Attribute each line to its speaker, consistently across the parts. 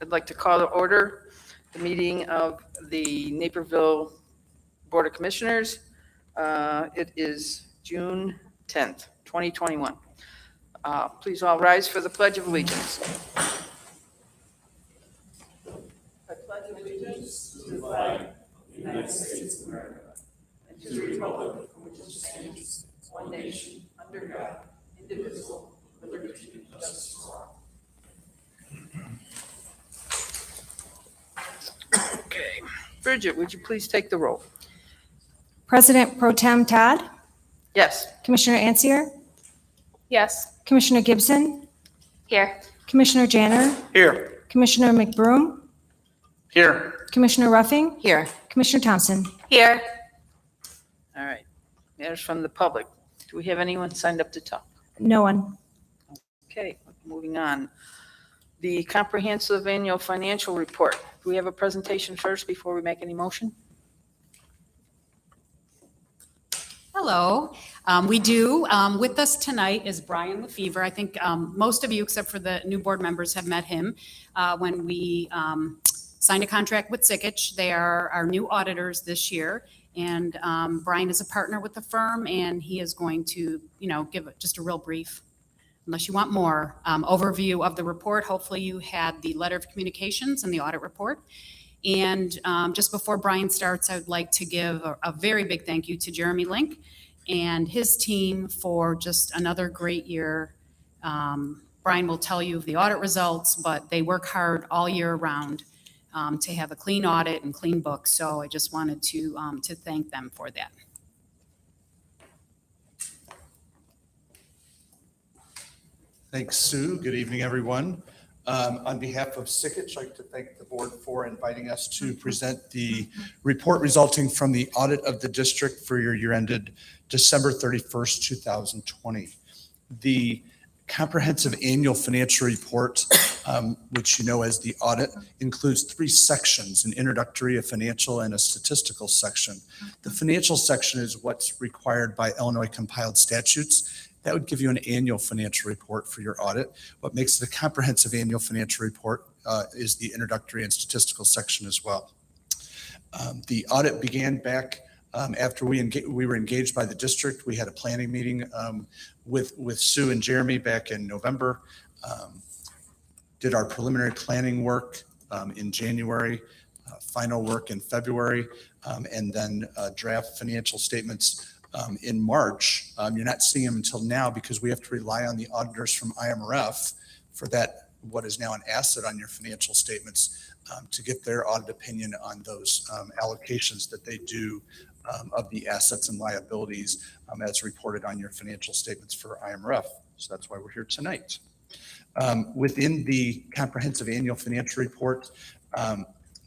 Speaker 1: I'd like to call to order the meeting of the Naperville Board of Commissioners. It is June 10th, 2021. Please all rise for the Pledge of Allegiance. I pledge allegiance to the flag of the United States of America and to the republic for which it stands, one nation, under God, indivisible, with liberty and justice for all. Okay. Bridget, would you please take the roll?
Speaker 2: President Pro Tem Todd,
Speaker 1: Yes.
Speaker 2: Commissioner Ansier,
Speaker 3: Yes.
Speaker 2: Commissioner Gibson,
Speaker 3: Here.
Speaker 2: Commissioner Janner,
Speaker 1: Here.
Speaker 2: Commissioner McBroom,
Speaker 1: Here.
Speaker 2: Commissioner Ruffing,
Speaker 3: Here.
Speaker 2: Commissioner Thompson.
Speaker 3: Here.
Speaker 1: All right. Matters from the public. Do we have anyone signed up to talk?
Speaker 2: No one.
Speaker 1: Okay, moving on. The comprehensive annual financial report. Do we have a presentation first before we make any motion?
Speaker 4: Hello, we do. With us tonight is Brian Lefevre. I think most of you, except for the new board members, have met him when we signed a contract with Sikich. They are our new auditors this year. And Brian is a partner with the firm, and he is going to, give just a real brief, unless you want more, overview of the report. Hopefully you had the letter of communications and the audit report. And just before Brian starts, I would like to give a very big thank you to Jeremy Link and his team for just another great year. Brian will tell you of the audit results, but they work hard all year round to have a clean audit and clean books. So I just wanted to thank them for that.
Speaker 5: Thanks, Sue. Good evening, everyone. On behalf of Sikich, I'd like to thank the board for inviting us to present the report resulting from the audit of the district for your year ended December 31st, 2020. The comprehensive annual financial report, which you know as the audit, includes 3 sections: an introductory, a financial, and a statistical section. The financial section is what's required by Illinois compiled statutes. That would give you an annual financial report for your audit. What makes it a comprehensive annual financial report is the introductory and statistical section as well. The audit began back after we were engaged by the district. We had a planning meeting with Sue and Jeremy back in November. Did our preliminary planning work in January, final work in February, and then draft financial statements in March. You're not seeing them until now because we have to rely on the auditors from IMRF for that, what is now an asset on your financial statements, to get their audit opinion on those allocations that they do of the assets and liabilities as reported on your financial statements for IMRF. So that's why we're here tonight. Within the comprehensive annual financial report,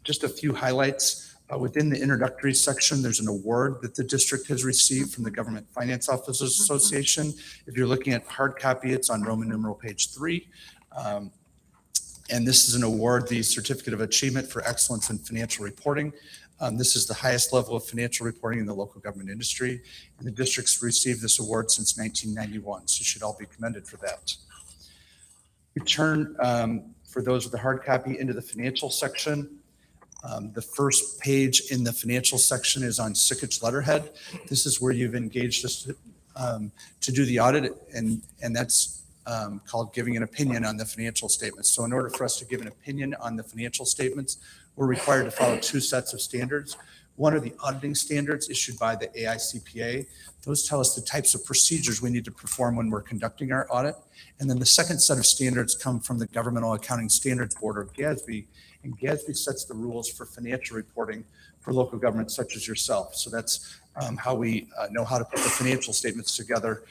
Speaker 5: just a few highlights. Within the introductory section, there's an award that the district has received from the Government Finance Officers Association. If you're looking at hard copy, it's on Roman numeral page 3. And this is an award, the Certificate of Achievement for Excellence in Financial Reporting. This is the highest level of financial reporting in the local government industry. And the district's received this award since 1991, so you should all be commended for that. We turn, for those with the hard copy, into the financial section. The first page in the financial section is on Sikich letterhead. This is where you've engaged us to do the audit, and that's called giving an opinion on the financial statements. So in order for us to give an opinion on the financial statements, we're required to follow 2 sets of standards. One are the auditing standards issued by the AICPA. Those tell us the types of procedures we need to perform when we're conducting our audit. And then the second set of standards come from the Governmental Accounting Standards Board, or GASB, and GASB sets the rules for financial reporting for local governments such as yourself. So that's how we know how to put the financial statements together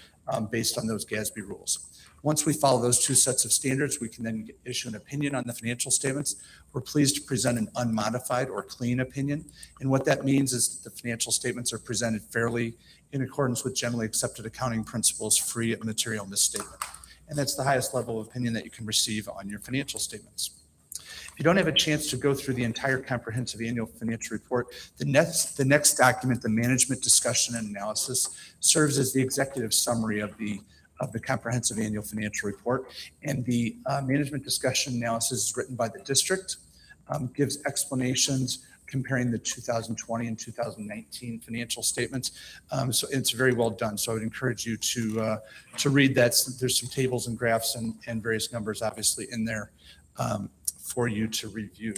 Speaker 5: based on those GASB rules. Once we follow those 2 sets of standards, we can then issue an opinion on the financial statements. We're pleased to present an unmodified or clean opinion. And what that means is that the financial statements are presented fairly in accordance with generally accepted accounting principles, free of material misstatement. And that's the highest level of opinion that you can receive on your financial statements. If you don't have a chance to go through the entire comprehensive annual financial report, the next document, the management discussion and analysis, serves as the executive summary of the of the comprehensive annual financial report. And the management discussion analysis is written by the district, gives explanations comparing the 2020 and 2019 financial statements. So it's very well done. So I would encourage you to read that. There's some tables and graphs and various numbers obviously in there for you to review.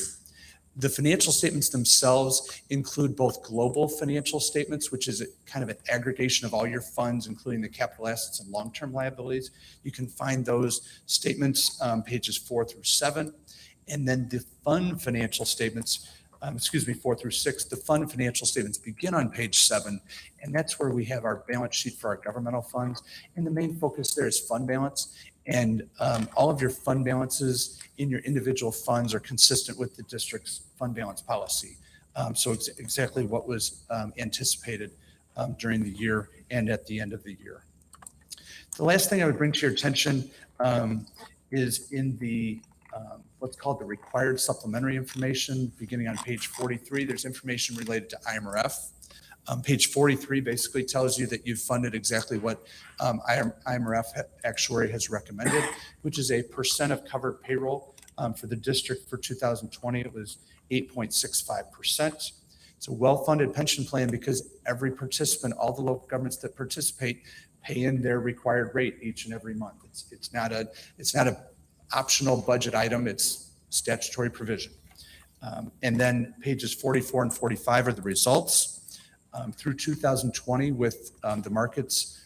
Speaker 5: The financial statements themselves include both global financial statements, which is kind of an aggregation of all your funds, including the capital assets and long-term liabilities. You can find those statements pages 4 through 7. And then the fund financial statements, 4 through 6, the fund financial statements begin on page 7. And that's where we have our balance sheet for our governmental funds. And the main focus there is fund balance. And all of your fund balances in your individual funds are consistent with the district's fund balance policy. So it's exactly what was anticipated during the year and at the end of the year. The last thing I would bring to your attention is in the what's called the required supplementary information. Beginning on page 43, there's information related to IMRF. Page 43 basically tells you that you've funded exactly what IMRF actuary has recommended, which is a percent of covered payroll. For the district for 2020, it was 8.65%. It's a well-funded pension plan because every participant, all the local governments that participate, pay in their required rate each and every month. It's not a optional budget item, it's statutory provision. And then pages 44 and 45 are the results. Through 2020, with the markets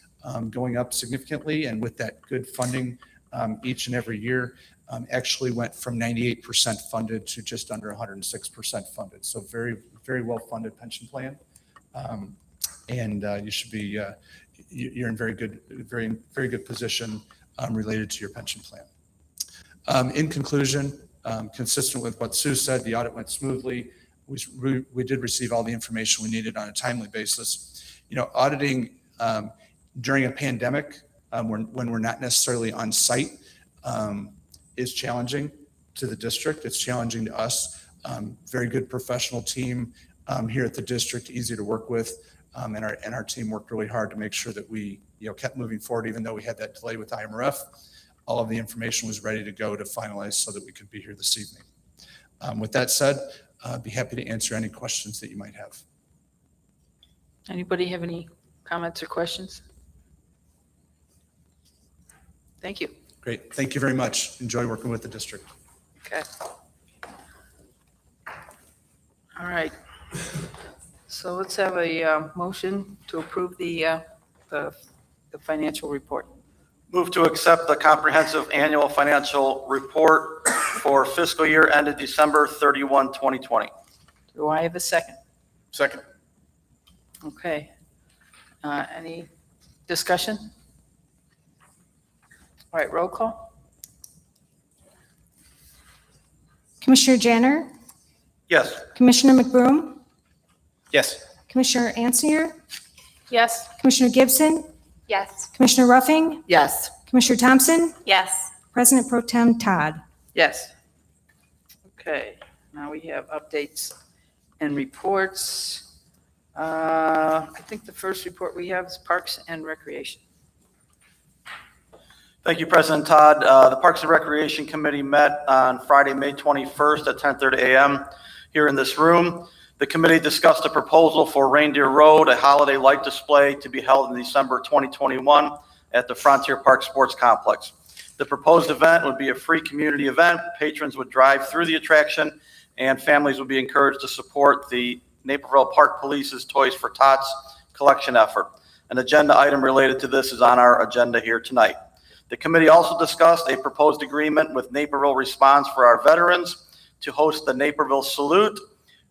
Speaker 5: going up significantly and with that good funding each and every year, actually went from 98% funded to just under 106% funded. So very, very well funded pension plan. And you should be, you're in very good position related to your pension plan. In conclusion, consistent with what Sue said, the audit went smoothly. We did receive all the information we needed on a timely basis. You know, auditing during a pandemic, when we're not necessarily on site, is challenging to the district. It's challenging to us. Very good professional team here at the district, easy to work with, and our team worked really hard to make sure that we kept moving forward, even though we had that delay with IMRF. All of the information was ready to go to finalize so that we could be here this evening. With that said, I'd be happy to answer any questions that you might have.
Speaker 1: Anybody have any comments or questions? Thank you.
Speaker 5: Great. Thank you very much. Enjoy working with the district.
Speaker 1: Okay. All right. So let's have a motion to approve the financial report.
Speaker 6: Move to accept the comprehensive annual financial report for fiscal year ended December 31, 2020.
Speaker 1: Do I have a second?
Speaker 6: Second.
Speaker 1: Okay. Any discussion? All right, roll call.
Speaker 2: Commissioner Janner,
Speaker 6: Yes.
Speaker 2: Commissioner McBroom,
Speaker 6: Yes.
Speaker 2: Commissioner Ansinger,
Speaker 3: Yes.
Speaker 2: Commissioner Gibson,
Speaker 3: Yes.
Speaker 2: Commissioner Ruffing,
Speaker 1: Yes.
Speaker 2: Commissioner Thompson,
Speaker 3: Yes.
Speaker 2: President Pro Tem Todd.
Speaker 1: Yes. Okay, now we have updates and reports. I think the first report we have is Parks and Recreation.
Speaker 6: Thank you, President Todd. The Parks and Recreation Committee met on Friday, May 21st at 10:30 a.m. here in this room. The committee discussed a proposal for Reindeer Road, a holiday light display to be held in December 2021 at the Frontier Park Sports Complex. The proposed event would be a free community event. Patrons would drive through the attraction, and families would be encouraged to support the Naperville Park Police's Toys for Tots collection effort. An agenda item related to this is on our agenda here tonight. The committee also discussed a proposed agreement with Naperville Response for our veterans to host the Naperville Salute,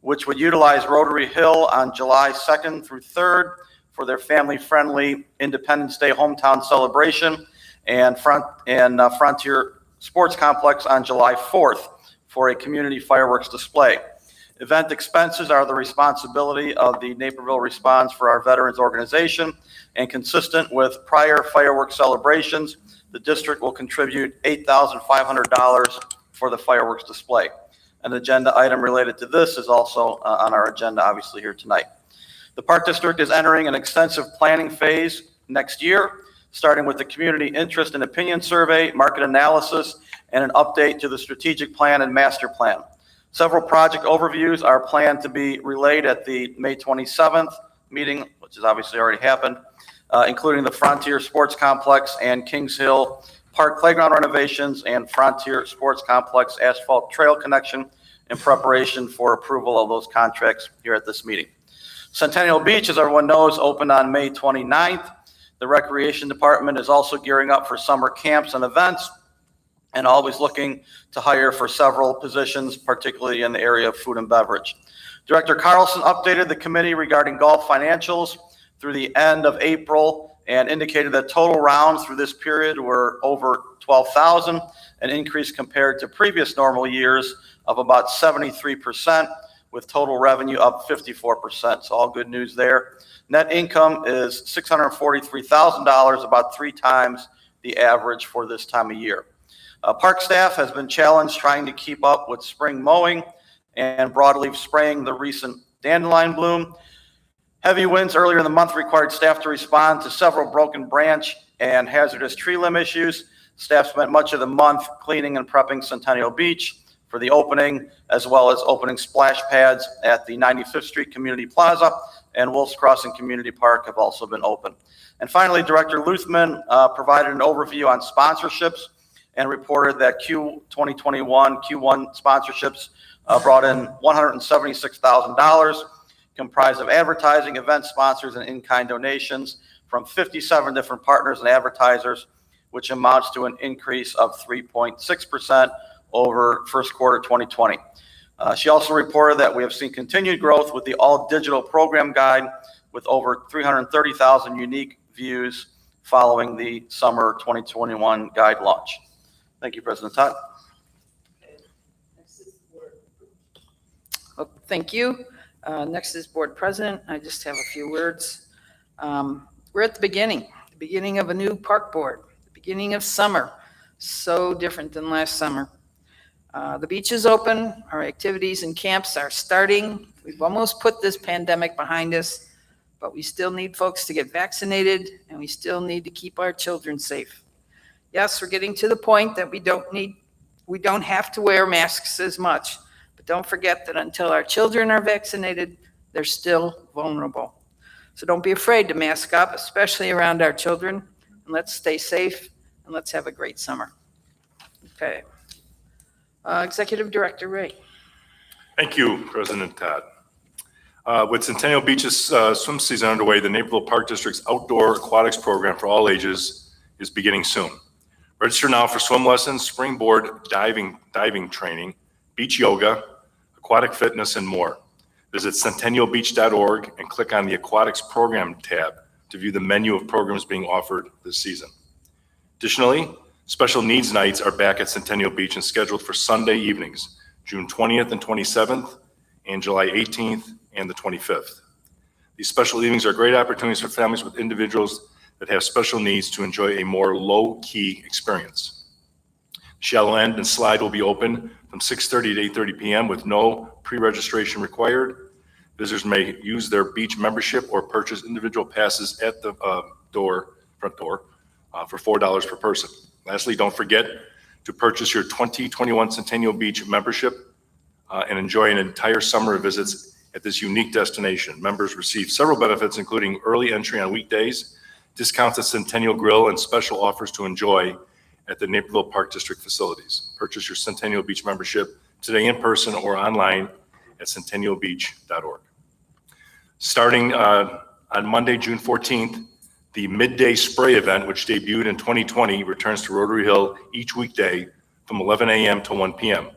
Speaker 6: which would utilize Rotary Hill on July 2nd through 3rd for their family-friendly Independence Day hometown celebration, and Frontier Sports Complex on July 4th for a community fireworks display. Event expenses are the responsibility of the Naperville Response for our Veterans organization, and consistent with prior fireworks celebrations, the district will contribute $8,500 for the fireworks display. An agenda item related to this is also on our agenda, obviously, here tonight. The Park District is entering an extensive planning phase next year. starting with the community interest and opinion survey, market analysis, and an update to the strategic plan and master plan. Several project overviews are planned to be relayed at the May 27th meeting, which has obviously already happened, including the Frontier Sports Complex and Kings Hill Park playground renovations and Frontier Sports Complex asphalt trail connection in preparation for approval of those contracts here at this meeting. Centennial Beach, as everyone knows, opened on May 29th. The Recreation Department is also gearing up for summer camps and events and always looking to hire for several positions, particularly in the area of food and beverage. Director Carlson updated the committee regarding golf financials through the end of April and indicated that total rounds through this period were over 12,000, an increase compared to previous normal years of about 73%, with total revenue up 54%. So all good news there. Net income is $643,000, about 3 times the average for this time of year. Park staff has been challenged trying to keep up with spring mowing and broadleaf spraying the recent dandelion bloom. Heavy winds earlier in the month required staff to respond to several broken branch and hazardous tree limb issues. Staff spent much of the month cleaning and prepping Centennial Beach for the opening, as well as opening splash pads at the 95th Street Community Plaza and Wolf's Crossing Community Park have also been open. And finally, Director Luthman provided an overview on sponsorships and reported that Q1 sponsorships brought in $176,000, comprised of advertising, event sponsors, and in-kind donations from 57 different partners and advertisers, which amounts to an increase of 3.6% over first quarter 2020. She also reported that we have seen continued growth with the all-digital program guide with over 330,000 unique views following the summer 2021 guide launch. Thank you, President Todd.
Speaker 1: Well, thank you. Next is Board President. I just have a few words. We're at the beginning of a new park board, the beginning of summer. So different than last summer. The beach is open. Our activities and camps are starting. We've almost put this pandemic behind us, but we still need folks to get vaccinated, and we still need to keep our children safe. Yes, we're getting to the point that we don't have to wear masks as much. Don't forget that until our children are vaccinated, they're still vulnerable. So don't be afraid to mask up, especially around our children. And let's stay safe and let's have a great summer. Okay. Executive Director Ray.
Speaker 7: Thank you, President Todd. With Centennial Beach's swim season underway, the Naperville Park District's outdoor aquatics program for all ages is beginning soon. Register now for swim lessons, springboard diving training, beach yoga, aquatic fitness, and more. Visit centennialbeach.org and click on the Aquatics Program tab to view the menu of programs being offered this season. Additionally, special needs nights are back at Centennial Beach and scheduled for Sunday evenings, June 20th and 27th, and July 18th and the 25th. These special evenings are great opportunities for families with individuals that have special needs to enjoy a more low-key experience. Shallow end and slide will be open from 6:30 to 8:30 p.m. with no pre-registration required. Visitors may use their beach membership or purchase individual passes at the front door for $4 per person. Lastly, don't forget to purchase your 2021 Centennial Beach membership and enjoy an entire summer of visits at this unique destination. Members receive several benefits, including early entry on weekdays, discounts at Centennial Grill, and special offers to enjoy at the Naperville Park District facilities. Purchase your Centennial Beach membership today in person or online at centennialbeach.org. Starting on Monday, June 14th, the Midday Spray event, which debuted in 2020, returns to Rotary Hill each weekday from 11 a.m. to 1 p.m.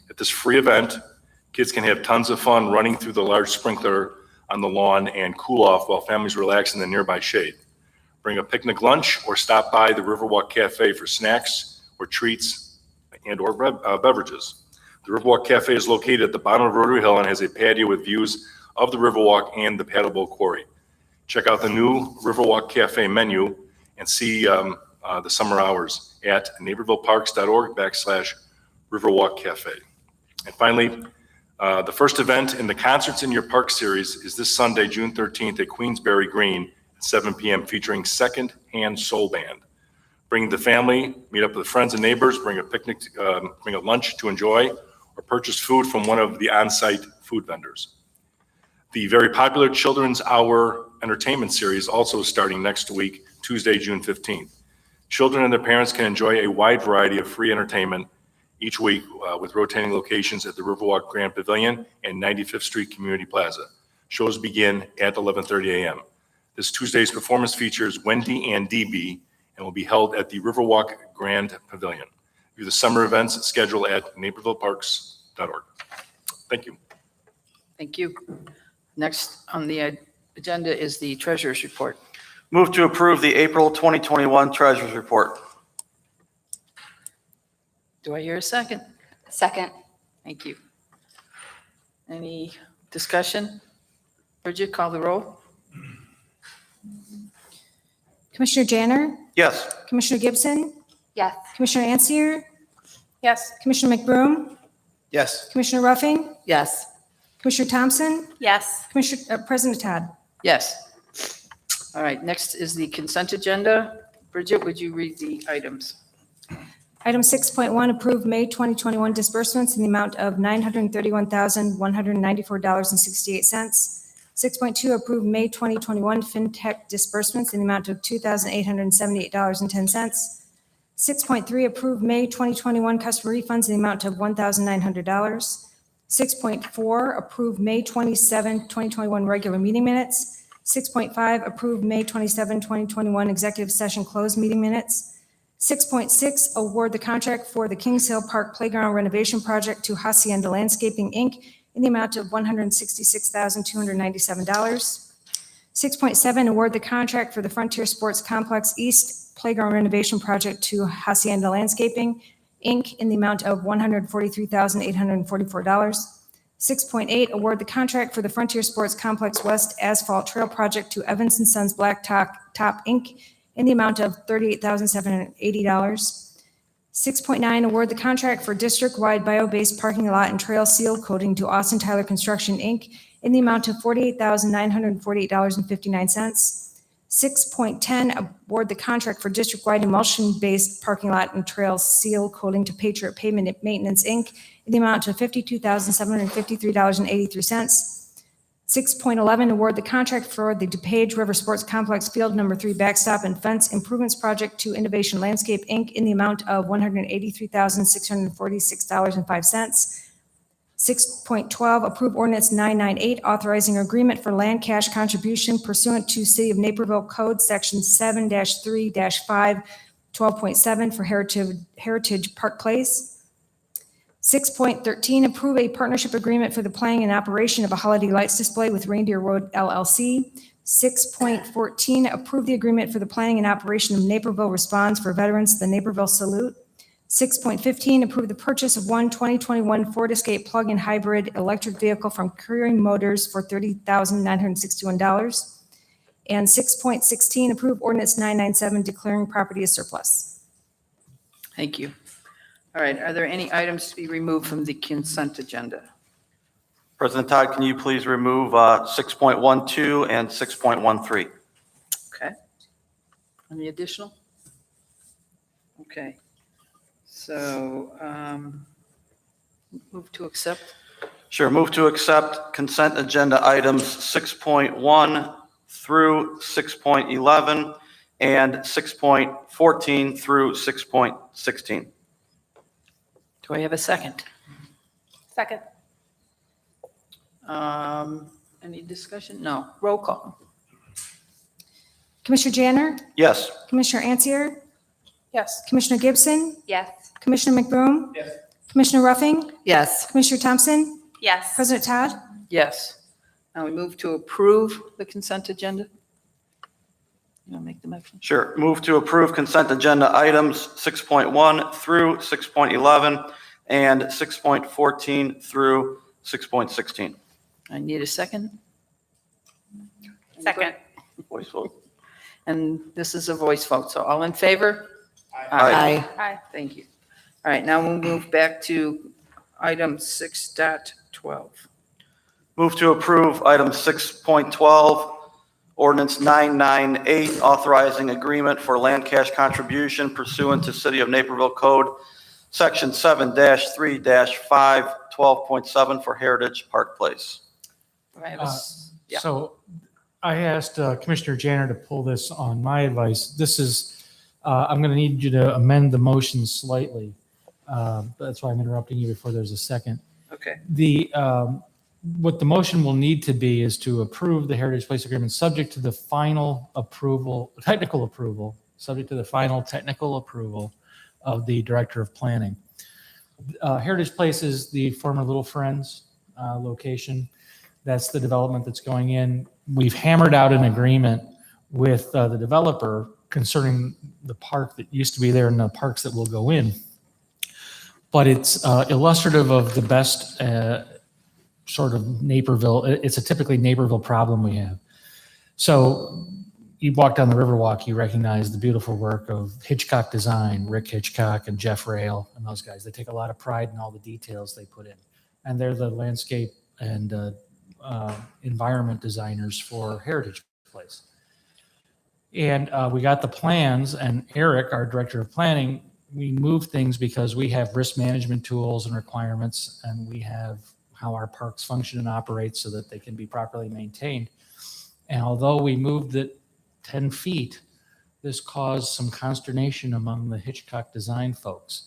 Speaker 7: At this free event, kids can have tons of fun running through the large sprinkler on the lawn and cool off while families relax in the nearby shade. Bring a picnic lunch or stop by the Riverwalk Cafe for snacks or treats and/or beverages. The Riverwalk Cafe is located at the bottom of Rotary Hill and has a patio with views of the Riverwalk and the Paddleboat Quarry. Check out the new Riverwalk Cafe menu and see the summer hours at napervilleparks.org/Riverwalk Cafe. And finally, the first event in the Concerts in Your Park series is this Sunday, June 13th at Queensberry Green at 7 p.m. featuring Second Hand Soul Band. Bring the family, meet up with friends and neighbors, bring a picnic, bring a lunch to enjoy, or purchase food from one of the on-site food vendors. The very popular Children's Hour entertainment series also starting next week, Tuesday, June 15th. Children and their parents can enjoy a wide variety of free entertainment each week with rotating locations at the Riverwalk Grand Pavilion and 95th Street Community Plaza. Shows begin at 11:30 a.m. This Tuesday's performance features Wendy and DB and will be held at the Riverwalk Grand Pavilion. View the summer events schedule at napervilleparks.org. Thank you.
Speaker 1: Thank you. Next on the agenda is the treasurer's report.
Speaker 6: Move to approve the April 2021 Treasurers Report.
Speaker 1: Do I hear a second?
Speaker 3: Second.
Speaker 1: Thank you. Any discussion? Bridget, call the roll.
Speaker 2: Commissioner Janner,
Speaker 6: Yes.
Speaker 2: Commissioner Gibson,
Speaker 3: Yes.
Speaker 2: Commissioner Ansier,
Speaker 3: Yes.
Speaker 2: Commissioner McBroom,
Speaker 5: Yes.
Speaker 2: Commissioner Ruffing,
Speaker 1: Yes.
Speaker 2: Commissioner Thompson,
Speaker 3: Yes.
Speaker 2: President Todd.
Speaker 1: Yes. All right, next is the consent agenda. Bridget, would you read the items?
Speaker 2: Item 6.1, approve May 2021 disbursements in the amount of $931,194.68. 6.2, approve May 2021 FinTech disbursements in the amount of $2,878.10. 6.3, approve May 2021 customer refunds in the amount of $1,900. 6.4, approve May 27, 2021 regular meeting minutes. 6.5, approve May 27, 2021 executive session closed meeting minutes. 6.6, award the contract for the Kings Hill Park Playground renovation project to Hacienda Landscaping, Inc. in the amount of $166,297. 6.7, award the contract for the Frontier Sports Complex East Playground renovation project to Hacienda Landscaping, Inc. in the amount of $143,844. 6.8, award the contract for the Frontier Sports Complex West Asphalt Trail project to Evans & Sons Blacktop Inc. in the amount of $38,780. 6.9, award the contract for district-wide bio-based parking lot and trail seal coating to Austin Tyler Construction, Inc. in the amount of $48,948.59. 6.10, award the contract for district-wide emulsion-based parking lot and trail seal coating to Patriot Pavement Maintenance, Inc. in the amount of $52,753.83. 6.11, award the contract for the DuPage River Sports Complex Field Number 3 Backstop and Fence Improvements Project to Innovation Landscape, Inc. in the amount of $183,646.05. 6.12, approve ordinance 998, authorizing agreement for land cash contribution pursuant to City of Naperville Code Section 7-3-5, 12.7 for Heritage Park Place. 6.13, approve a partnership agreement for the planning and operation of a holiday lights display with Reindeer Road LLC. 6.14, approve the agreement for the planning and operation of Naperville Responds for Veterans, the Naperville Salute. 6.15, approve the purchase of one 2021 Ford Escape plug-in hybrid electric vehicle from Currie Motors for $30,961. And 6.16, approve ordinance 997 declaring property as surplus.
Speaker 1: Thank you. All right, are there any items to be removed from the consent agenda?
Speaker 6: President Todd, can you please remove 6.12 and 6.13?
Speaker 1: Okay. Any additional? Okay. So, move to accept.
Speaker 6: Sure. Move to accept consent agenda items 6.1 through 6.11 and 6.14 through 6.16.
Speaker 1: Do I have a second?
Speaker 3: Second.
Speaker 1: Any discussion? No. Roll call.
Speaker 2: Commissioner Janner,
Speaker 6: Yes.
Speaker 2: Commissioner Ansier,
Speaker 3: Yes.
Speaker 2: Commissioner Gibson,
Speaker 3: Yes.
Speaker 2: Commissioner McBroom, Commissioner Ruffing,
Speaker 1: Yes.
Speaker 2: Commissioner Thompson,
Speaker 3: Yes.
Speaker 2: President Todd.
Speaker 1: Yes. Now we move to approve the consent agenda. You want to make the motion?
Speaker 6: Sure. Move to approve consent agenda items 6.1 through 6.11 and 6.14 through 6.16.
Speaker 1: I need a second.
Speaker 3: Second.
Speaker 6: Voice vote.
Speaker 1: And this is a voice vote, so all in favor?
Speaker 6: Aye.
Speaker 3: Aye.
Speaker 1: Thank you. All right, now we'll move back to item 6.12.
Speaker 6: Move to approve item 6.12, Ordinance 998, authorizing agreement for land cash contribution pursuant to City of Naperville Code, Section 7-3-5, 12.7 for Heritage Park Place.
Speaker 1: Do I have a yeah.
Speaker 8: So I asked Commissioner Janner to pull this on my advice. This is, I'm going to need you to amend the motion slightly. That's why I'm interrupting you before there's a second.
Speaker 1: Okay.
Speaker 8: What the motion will need to be is to approve the Heritage Place Agreement subject to the final approval, technical approval, subject to the final technical approval of the Director of Planning. Heritage Place is the former Little Friends location. That's the development that's going in. We've hammered out an agreement with the developer concerning the park that used to be there and the parks that will go in. But it's illustrative of the best sort of Naperville. It's a typically Naperville problem we have. So you walk down the Riverwalk, you recognize the beautiful work of Hitchcock Design, Rick Hitchcock and Jeff Rail and those guys. They take a lot of pride in all the details they put in. And they're the landscape and environment designers for Heritage Place. And we got the plans, and Eric, our Director of Planning, we moved things because we have risk management tools and requirements, and we have how our parks function and operate so that they can be properly maintained. And although we moved it 10 feet, this caused some consternation among the Hitchcock Design folks.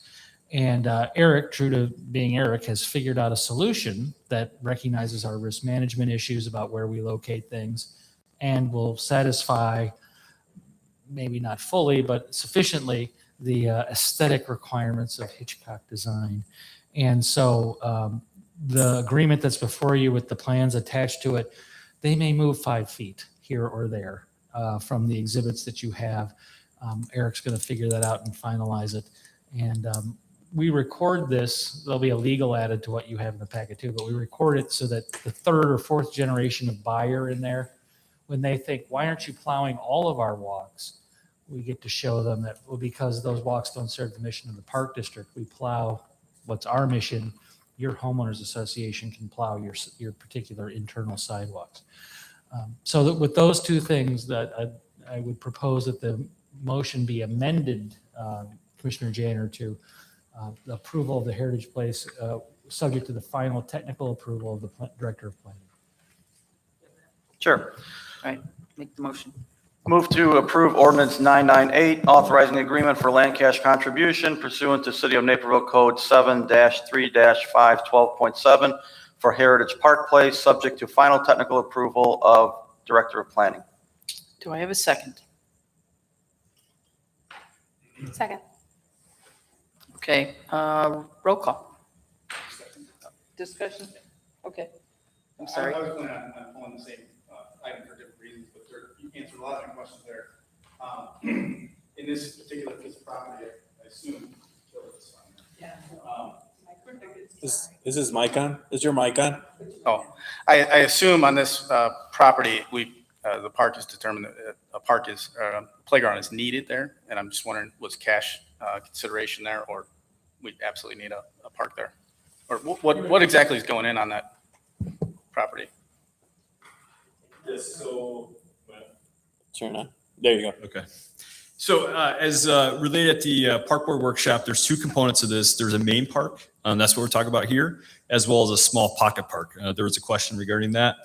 Speaker 8: And Eric, true to being Eric, has figured out a solution that recognizes our risk management issues about where we locate things and will satisfy, maybe not fully, but sufficiently, the aesthetic requirements of Hitchcock Design. And so the agreement that's before you with the plans attached to it, they may move 5 feet here or there from the exhibits that you have. Eric's going to figure that out and finalize it. And we record this. There'll be a legal added to what you have in the packet too, but we record it so that the third or fourth generation of buyer in there, when they think, why aren't you plowing all of our walks? We get to show them that, well, because those walks don't serve the mission of the park district, we plow what's our mission. Your homeowners association can plow your particular internal sidewalks. So that with those two things, that I would propose that the motion be amended, Commissioner Janner, to the approval of the Heritage Place, subject to the final technical approval of the Director of Planning.
Speaker 6: Sure.
Speaker 1: All right, make the motion.
Speaker 6: Move to approve ordinance 998, authorizing agreement for land cash contribution pursuant to City of Naperville Code 7-3-5, 12.7 for Heritage Park Place, subject to final technical approval of Director of Planning.
Speaker 1: Do I have a second?
Speaker 3: Second.
Speaker 1: Okay, roll call. Discussion? Okay. I'm sorry.
Speaker 9: I was planning on pulling the same item for different reasons, but you answered a lot of my questions there. In this particular piece of property, I assume.
Speaker 10: Is his mic on? Is your mic on?
Speaker 9: Oh, I assume on this property, the park is determined that a playground is needed there, and I'm just wondering, was cash consideration there, or we absolutely need a park there? Or what exactly is going in on that property?
Speaker 10: Yes, so. Turn on. There you go.
Speaker 11: Okay. So as related at the Park Board Workshop, there's two components of this. There's a main park, that's what we're talking about here, as well as a small pocket park. There was a question regarding that.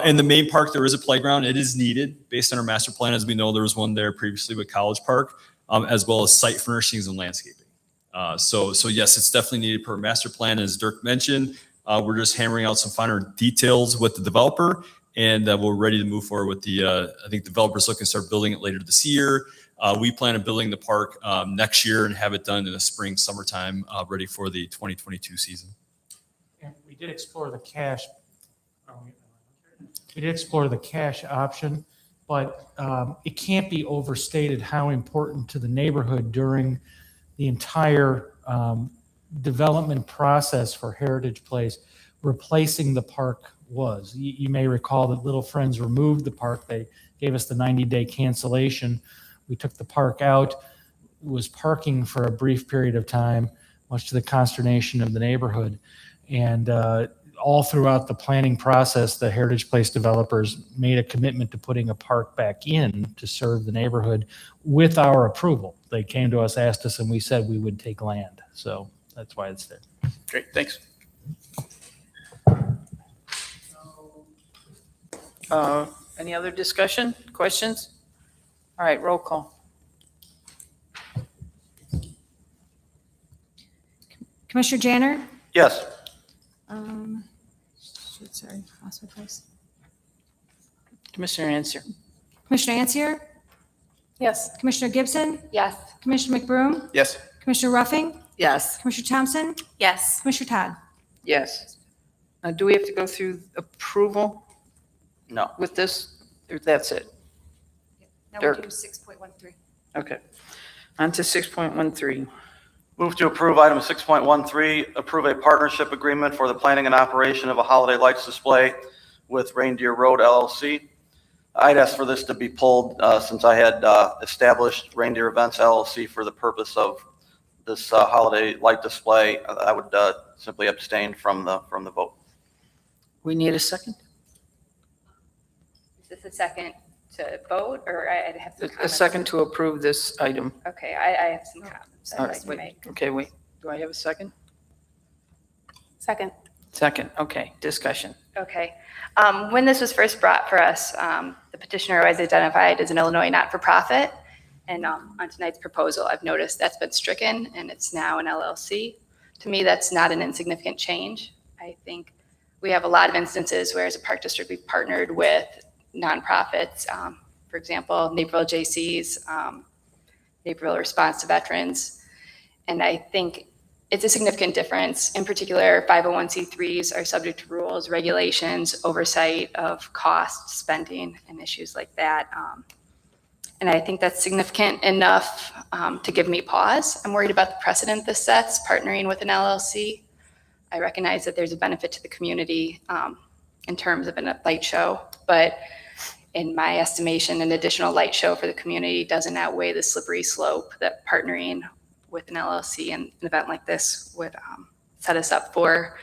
Speaker 11: In the main park, there is a playground. It is needed based on our master plan. As we know, there was one there previously with College Park, as well as site furnishings and landscaping. So yes, it's definitely needed per master plan. As Dirk mentioned, we're just hammering out some finer details with the developer, and we're ready to move forward with the, I think the developer's looking to start building it later this year. We plan on building the park next year and have it done in the spring, summertime, ready for the 2022 season.
Speaker 8: And we did explore the cash. We did explore the cash option, but it can't be overstated how important to the neighborhood during the entire development process for Heritage Place, replacing the park was. You may recall that Little Friends removed the park. They gave us the 90-day cancellation. We took the park out, was parking for a brief period of time, much to the consternation of the neighborhood. And all throughout the planning process, the Heritage Place developers made a commitment to putting a park back in to serve the neighborhood with our approval. They came to us, asked us, and we said we would take land. So that's why it's there.
Speaker 9: Great, thanks.
Speaker 1: Any other discussion, questions? All right, roll call.
Speaker 2: Commissioner Janner?
Speaker 6: Yes.
Speaker 2: Sorry, lost my place.
Speaker 1: Commissioner Answer.
Speaker 2: Commissioner Ansier?
Speaker 3: Yes.
Speaker 2: Commissioner Gibson?
Speaker 3: Yes.
Speaker 2: Commissioner McBroom?
Speaker 9: Yes.
Speaker 2: Commissioner Ruffing?
Speaker 1: Yes.
Speaker 2: Commissioner Thompson?
Speaker 3: Yes.
Speaker 2: Commissioner Todd?
Speaker 1: Yes. Now, do we have to go through approval
Speaker 6: No.
Speaker 1: with this, or that's it?
Speaker 2: Now
Speaker 1: Dirk.
Speaker 2: we do 6.13.
Speaker 1: Okay. On to 6.13.
Speaker 6: Move to approve item 6.13, approve a partnership agreement for the planning and operation of a holiday lights display with Reindeer Road LLC. I'd asked for this to be pulled since I had established Reindeer Events LLC for the purpose of this holiday light display. I would simply abstain from the vote.
Speaker 1: We need a second?
Speaker 3: Is this a second to vote, or I have some
Speaker 1: A
Speaker 3: comments?
Speaker 1: second to approve this item.
Speaker 3: Okay, I have some comments
Speaker 1: All
Speaker 3: I'd
Speaker 1: right,
Speaker 3: like to
Speaker 1: wait.
Speaker 3: make.
Speaker 1: Okay, wait. Do I have a second?
Speaker 3: Second.
Speaker 1: Second, okay. Discussion.
Speaker 3: Okay. When this was first brought for us, the petitioner was identified as an Illinois not-for-profit. And on tonight's proposal, I've noticed that's been stricken and it's now an LLC. To me, that's not an insignificant change. I think we have a lot of instances where as a park district, we've partnered with nonprofits. For example, Naperville JC's, Naperville Response to Veterans. And I think it's a significant difference. In particular, 501c3s are subject to rules, regulations, oversight of cost, spending, and issues like that. And I think that's significant enough to give me pause. I'm worried about the precedent this sets, partnering with an LLC. I recognize that there's a benefit to the community in terms of a light show, but in my estimation, an additional light show for the community doesn't outweigh the slippery slope that partnering with an LLC and an event like this would set us up for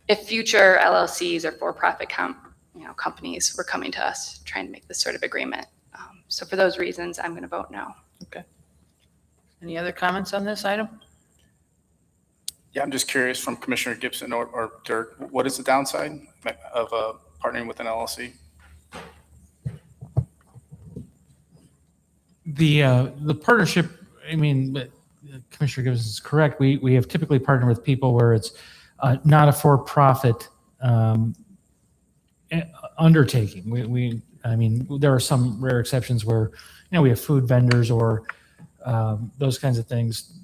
Speaker 3: if future LLCs or for-profit companies were coming to us trying to make this sort of agreement. So for those reasons, I'm going to vote no.
Speaker 1: Okay. Any other comments on this item?
Speaker 9: Yeah, I'm just curious from Commissioner Gibson or Dirk, what is the downside of partnering with an LLC?
Speaker 8: The partnership, I mean, Commissioner Gibbons is correct. We have typically partnered with people where it's not a for-profit undertaking. I mean, there are some rare exceptions where, we have food vendors or those kinds of things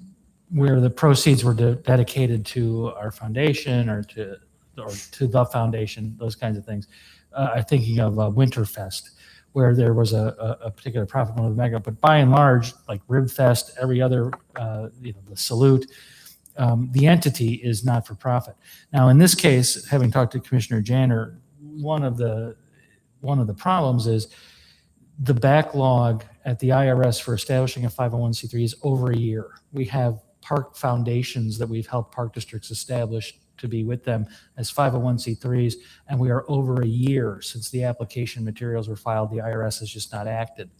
Speaker 8: where the proceeds were dedicated to our foundation or to the foundation, those kinds of things. I'm thinking of Winterfest, where there was a particular profit motive mega, but by and large, like Ribfest, every other, the Salute, the entity is not for profit. Now, in this case, having talked to Commissioner Janner, one of the problems is the backlog at the IRS for establishing a 501c3 is over a year. We have park foundations that we've helped park districts establish to be with them as 501c3s, and we are over a year since the application materials were filed. The IRS has just not acted.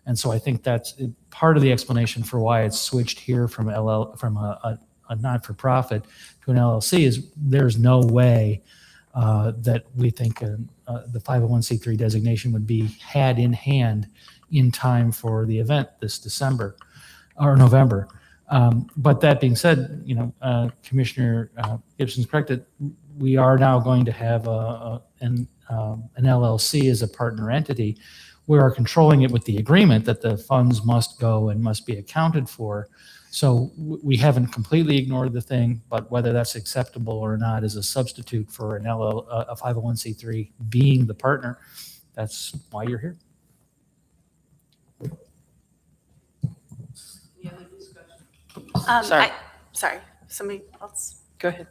Speaker 8: And so I think that's part of the explanation for why it's switched here from a not-for-profit to an LLC is there's no way that we think the 501c3 designation would be had in hand in time for the event this December or November. But that being said, Commissioner Gibson's correct that we are now going to have an LLC as a partner entity. We are controlling it with the agreement that the funds must go and must be accounted for. So we haven't completely ignored the thing, but whether that's acceptable or not is a substitute for a 501c3 being the partner. That's why you're here.
Speaker 1: Sorry.
Speaker 12: Sorry, somebody else.
Speaker 1: Go ahead.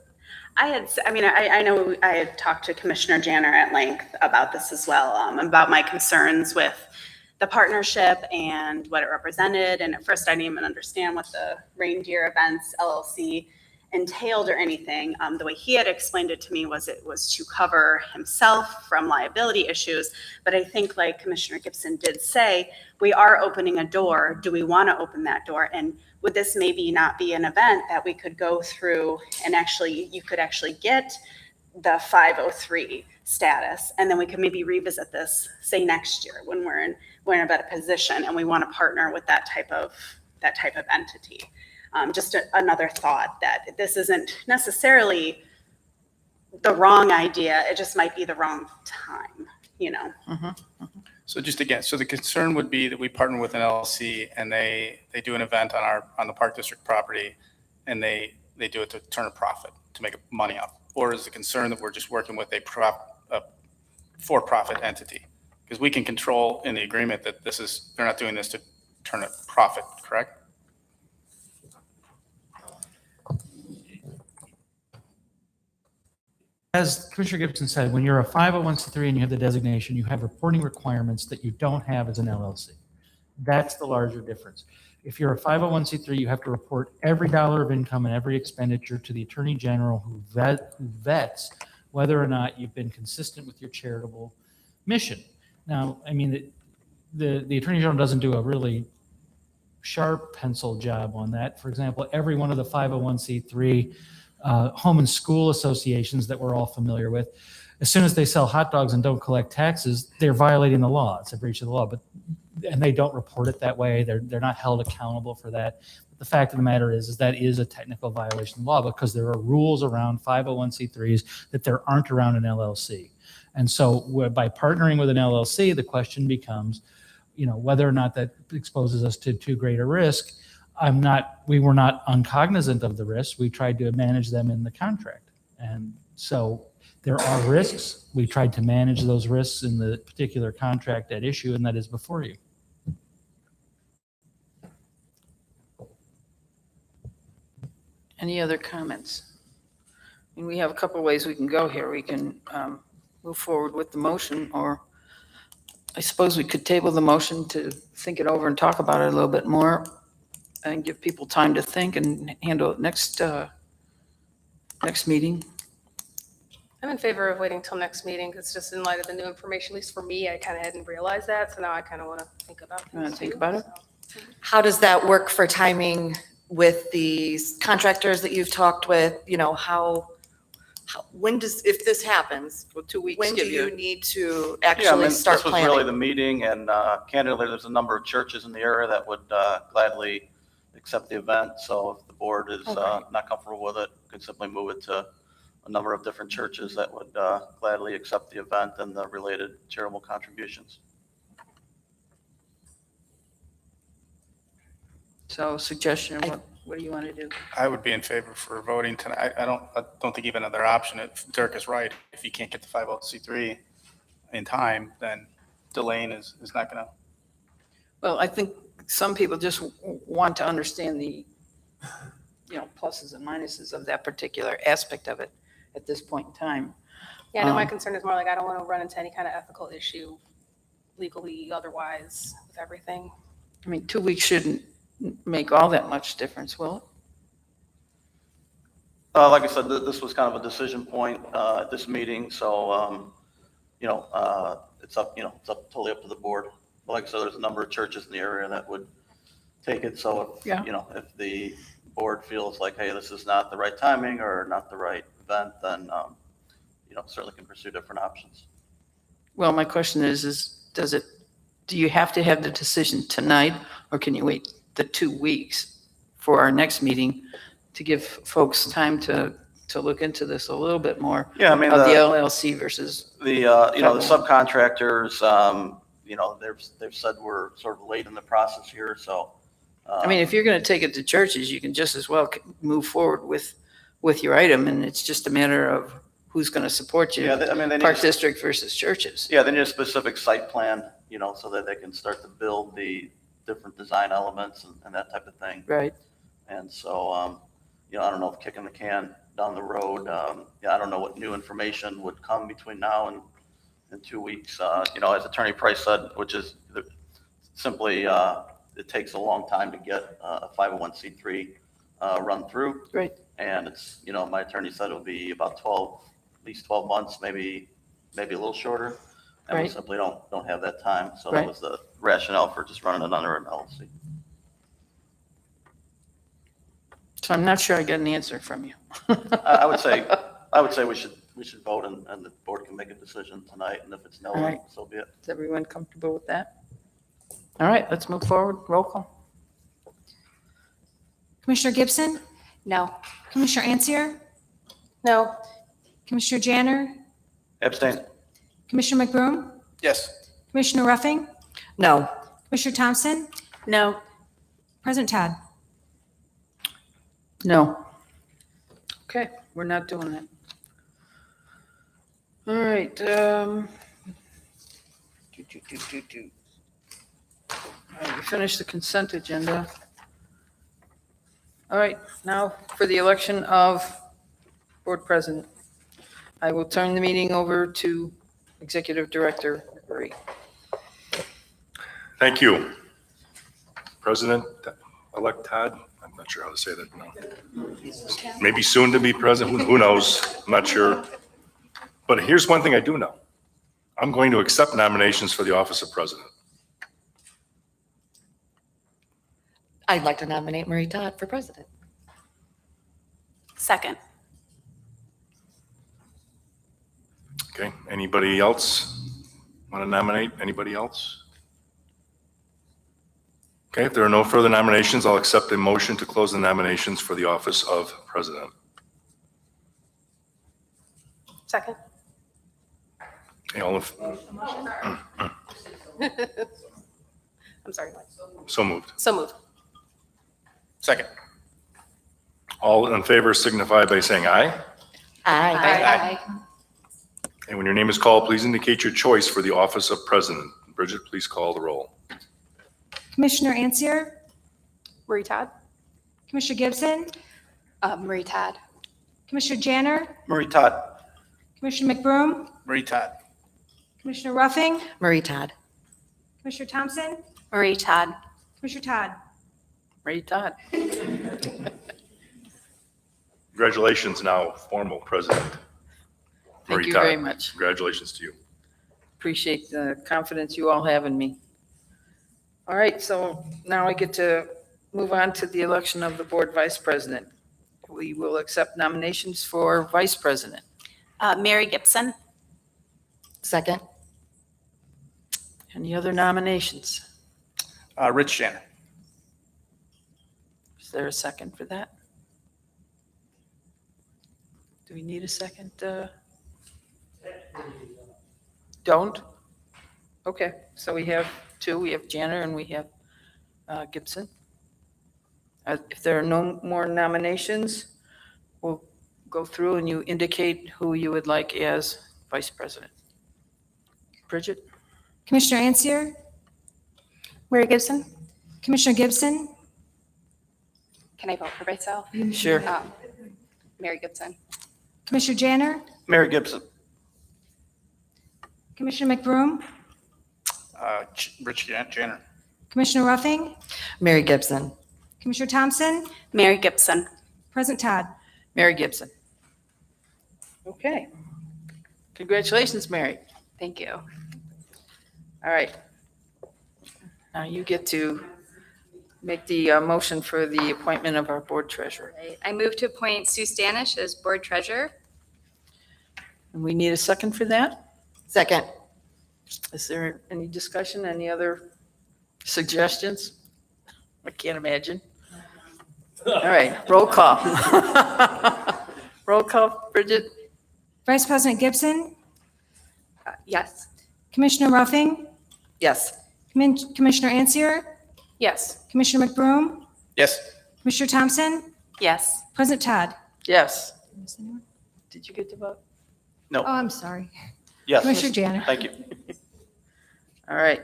Speaker 12: I know I had talked to Commissioner Janner at length about this as well, about my concerns with the partnership and what it represented. And at first I didn't even understand what the Reindeer Events LLC entailed or anything. The way he had explained it to me was it was to cover himself from liability issues. But I think, like Commissioner Gibson did say, we are opening a door. Do we want to open that door? And would this maybe not be an event that we could go through and actually, you could actually get the 503 status, and then we could maybe revisit this, say next year when we're in a better position and we want to partner with that type of entity. Just another thought that this isn't necessarily the wrong idea. It just might be the wrong time, you know?
Speaker 9: So just again, so the concern would be that we partner with an LLC and they do an event on the Park District property and they do it to turn a profit, to make money off. Or is the concern that we're just working with a for-profit entity? Because we can control in the agreement that they're not doing this to turn a profit, correct?
Speaker 8: As Commissioner Gibson said, when you're a 501c3 and you have the designation, you have reporting requirements that you don't have as an LLC. That's the larger difference. If you're a 501c3, you have to report every dollar of income and every expenditure to the Attorney General who vets whether or not you've been consistent with your charitable mission. Now, I mean, the Attorney General doesn't do a really sharp pencil job on that. For example, every one of the 501c3 home and school associations that we're all familiar with, as soon as they sell hot dogs and don't collect taxes, they're violating the law. It's a breach of the law, and they don't report it that way. They're not held accountable for that. But the fact of the matter is that is a technical violation of the law because there are rules around 501c3s that there aren't around an LLC. And so by partnering with an LLC, the question becomes, whether or not that exposes us to too great a risk. We were not uncognizant of the risks. We tried to manage them in the contract. And so there are risks. We tried to manage those risks in the particular contract at issue, and that is before you.
Speaker 1: Any other comments? I mean, we have a couple of ways we can go here. We can move forward with the motion, or I suppose we could table the motion to think it over and talk about it a little bit more and give people time to think and handle it next meeting.
Speaker 13: I'm in favor of waiting till next meeting because just in light of the new information, at least for me, I kind of hadn't realized that. So now I kind of want to think about
Speaker 1: You want
Speaker 13: things
Speaker 1: to think
Speaker 13: too,
Speaker 1: about it?
Speaker 13: so.
Speaker 14: How does that work for timing with the contractors that you've talked with? If this happens,
Speaker 1: Well, 2 weeks.
Speaker 14: when do
Speaker 1: give
Speaker 14: you need to
Speaker 6: Yeah, I
Speaker 14: actually
Speaker 6: mean,
Speaker 14: start
Speaker 6: this was really the
Speaker 14: planning?
Speaker 6: meeting, and candidly, there's a number of churches in the area that would gladly accept the event. So if the board is not comfortable with it, could simply move it to a number of different churches that would gladly accept the event and the related charitable contributions.
Speaker 1: So suggestion, what do you want to do?
Speaker 9: I would be in favor for voting tonight. I don't think even another option. If Dirk is right, if you can't get the 501c3 in time, then delaying is not going to.
Speaker 1: Well, I think some people just want to understand the, pluses and minuses of that particular aspect of it at this point in time.
Speaker 13: Yeah, I know my concern is more like I don't want to run into any kind of ethical issue legally, otherwise, with everything.
Speaker 1: I mean, 2 weeks shouldn't make all that much difference, will it?
Speaker 6: Like I said, this was kind of a decision point at this meeting, so it's up totally up to the board. But like I said, there's a number of churches in the area that would take it. So if the board feels like, hey, this is not the right timing or not the right event, then certainly can pursue different options.
Speaker 1: Well, my question is do you have to have the decision tonight, or can you wait the 2 weeks for our next meeting to give folks time to look into this a little bit more?
Speaker 6: Yeah, I mean,
Speaker 1: of the LLC versus
Speaker 6: the subcontractors, they've said we're sort of late in the process here. So,
Speaker 1: I mean, if you're going to take it to churches, you can just as well move forward with your item, and it's just a matter of who's going to support you.
Speaker 6: Yeah, they need
Speaker 1: Park District versus churches.
Speaker 6: Yeah, they need a specific site plan, so that they can start to build the different design elements and that type of thing.
Speaker 1: Right. And
Speaker 6: so, I don't know if kicking the can down the road, I don't know what new information would come between now and 2 weeks. As Attorney Price said, which is simply, it takes a long time to get a 501c3 run through.
Speaker 1: Right.
Speaker 6: And it's, my attorney said it'll be about 12, at least 12 months, maybe a little shorter. And we
Speaker 1: Right.
Speaker 6: simply don't have that time. So
Speaker 1: Right.
Speaker 6: that was the rationale for just running it under an LLC.
Speaker 1: So I'm not sure I got an answer from you.
Speaker 6: I would say we should vote and the board can make a decision tonight. And if it's no,
Speaker 1: All right.
Speaker 6: so be it.
Speaker 1: Is everyone comfortable with that? All right, let's move forward. Roll call.
Speaker 2: Commissioner Gibson,
Speaker 3: No.
Speaker 2: Commissioner Ansier,
Speaker 13: No.
Speaker 2: Commissioner Janner,
Speaker 6: Abstain.
Speaker 2: Commissioner McBroom,
Speaker 9: Yes.
Speaker 2: Commissioner Ruffing,
Speaker 14: No.
Speaker 2: Commissioner Thompson,
Speaker 12: No.
Speaker 2: President Todd.
Speaker 1: No. Okay, we're not doing that. All right. All right, we finished the consent agenda. All right, now for the election of board president. I will turn the meeting over to Executive Director Marie.
Speaker 7: Thank you. President-elect Todd, I'm not sure how to say that now. Maybe soon to be president, who knows? I'm not sure. But here's one thing I do know. I'm going to accept nominations for the office of president.
Speaker 14: I'd like to nominate Marie Todd for president.
Speaker 12: Second.
Speaker 7: Okay, anybody else want to nominate? Anybody else? Okay, if there are no further nominations, I'll accept a motion to close the nominations for the office of president.
Speaker 13: Second.
Speaker 7: Okay, all of,
Speaker 13: I'm sorry.
Speaker 7: so moved.
Speaker 13: So moved.
Speaker 9: Second.
Speaker 7: All in favor signify by saying aye.
Speaker 14: Aye.
Speaker 7: And when your name is called, please indicate your choice for the office of president. Bridget, please call the roll.
Speaker 2: Commissioner Ansier,
Speaker 13: Marie Todd?
Speaker 2: Commissioner Gibson,
Speaker 3: Marie Todd.
Speaker 2: Commissioner Janner,
Speaker 6: Marie Todd.
Speaker 2: Commissioner McBroom,
Speaker 9: Marie Todd.
Speaker 2: Commissioner Ruffing,
Speaker 14: Marie Todd.
Speaker 2: Commissioner Thompson,
Speaker 12: Marie Todd.
Speaker 2: Commissioner Todd.
Speaker 1: Marie Todd.
Speaker 7: Congratulations, now formal president.
Speaker 1: Thank
Speaker 7: Marie
Speaker 1: you
Speaker 7: Todd.
Speaker 1: very much.
Speaker 7: Congratulations to you.
Speaker 1: Appreciate the confidence you all have in me. All right, so now I get to move on to the election of the board vice president. We will accept nominations for vice president.
Speaker 12: Mary Gibson.
Speaker 14: Second.
Speaker 1: Any other nominations?
Speaker 9: Rich Janner.
Speaker 1: Is there a second for that? Do we need a second? Don't? Okay, so we have two. We have Janner and we have Gibson. If there are no more nominations, we'll go through and you indicate who you would like as vice president. Bridget?
Speaker 2: Commissioner Ansier,
Speaker 3: Mary Gibson?
Speaker 2: Commissioner Gibson,
Speaker 3: Can I vote for myself?
Speaker 1: Sure.
Speaker 3: Mary Gibson.
Speaker 2: Commissioner Janner,
Speaker 6: Mary Gibson.
Speaker 2: Commissioner McBroom,
Speaker 9: Rich Janner.
Speaker 2: Commissioner Ruffing,
Speaker 14: Mary Gibson.
Speaker 2: Commissioner Thompson,
Speaker 12: Mary Gibson.
Speaker 2: President Todd.
Speaker 1: Mary Gibson. Okay. Congratulations, Mary.
Speaker 3: Thank you.
Speaker 1: All right. Now you get to make the motion for the appointment of our board treasurer.
Speaker 3: I move to appoint Sue Stanish as board treasurer.
Speaker 1: And we need a second for that?
Speaker 14: Second.
Speaker 1: Is there any discussion, any other suggestions? I can't imagine. All right, roll call. Roll call, Bridget?
Speaker 2: Vice President Gibson,
Speaker 3: Yes.
Speaker 2: Commissioner Ruffing,
Speaker 14: Yes.
Speaker 2: Commissioner Ansier,
Speaker 13: Yes.
Speaker 2: Commissioner McBroom,
Speaker 9: Yes.
Speaker 2: Commissioner Thompson,
Speaker 12: Yes.
Speaker 2: President Todd.
Speaker 1: Yes. Did you get to vote?
Speaker 2: Oh, I'm sorry.
Speaker 6: Yes.
Speaker 2: Commissioner Janner.
Speaker 6: Thank you.
Speaker 1: All right.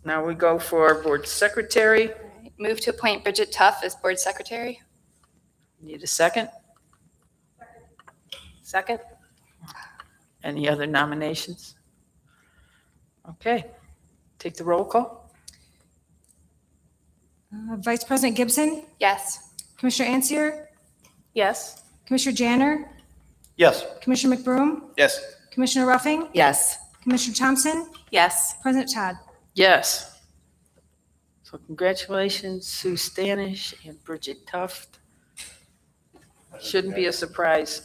Speaker 1: Now we go for board secretary.
Speaker 3: Move to appoint Bridget Tuff as board secretary.
Speaker 1: Need a second?
Speaker 13: Second?
Speaker 1: Any other nominations? Okay, take the roll call.
Speaker 2: Vice President Gibson,
Speaker 3: Yes.
Speaker 2: Commissioner Ansier,
Speaker 13: Yes.
Speaker 2: Commissioner Janner,
Speaker 6: Yes.
Speaker 2: Commissioner McBroom,
Speaker 9: Yes.
Speaker 2: Commissioner Ruffing,
Speaker 14: Yes.
Speaker 2: Commissioner Thompson,
Speaker 12: Yes.
Speaker 2: President Todd.
Speaker 1: Yes. So congratulations, Sue Stanish and Bridget Tuft. Shouldn't be a surprise.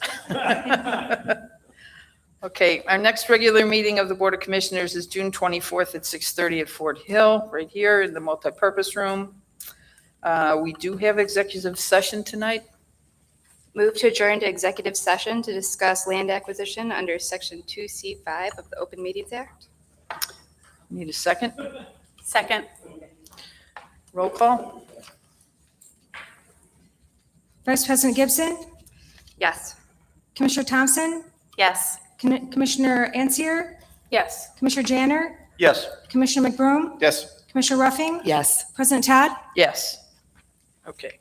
Speaker 1: Okay, our next regular meeting of the Board of Commissioners is June 24th at 6:30 at Fort Hill, right here in the multipurpose room. We do have executive session tonight.
Speaker 3: Move to adjourn to executive session to discuss land acquisition under Section 2C5 of the Open Meetings Act.
Speaker 1: Need a second?
Speaker 12: Second.
Speaker 1: Roll call?
Speaker 2: Vice President Gibson,
Speaker 3: Yes.
Speaker 2: Commissioner Thompson,
Speaker 12: Yes.
Speaker 2: Commissioner Ansier,
Speaker 13: Yes.
Speaker 2: Commissioner Janner,
Speaker 6: Yes.
Speaker 2: Commissioner McBroom,
Speaker 9: Yes.
Speaker 2: Commissioner Ruffing,
Speaker 14: Yes.
Speaker 2: President Todd.
Speaker 1: Yes. Okay.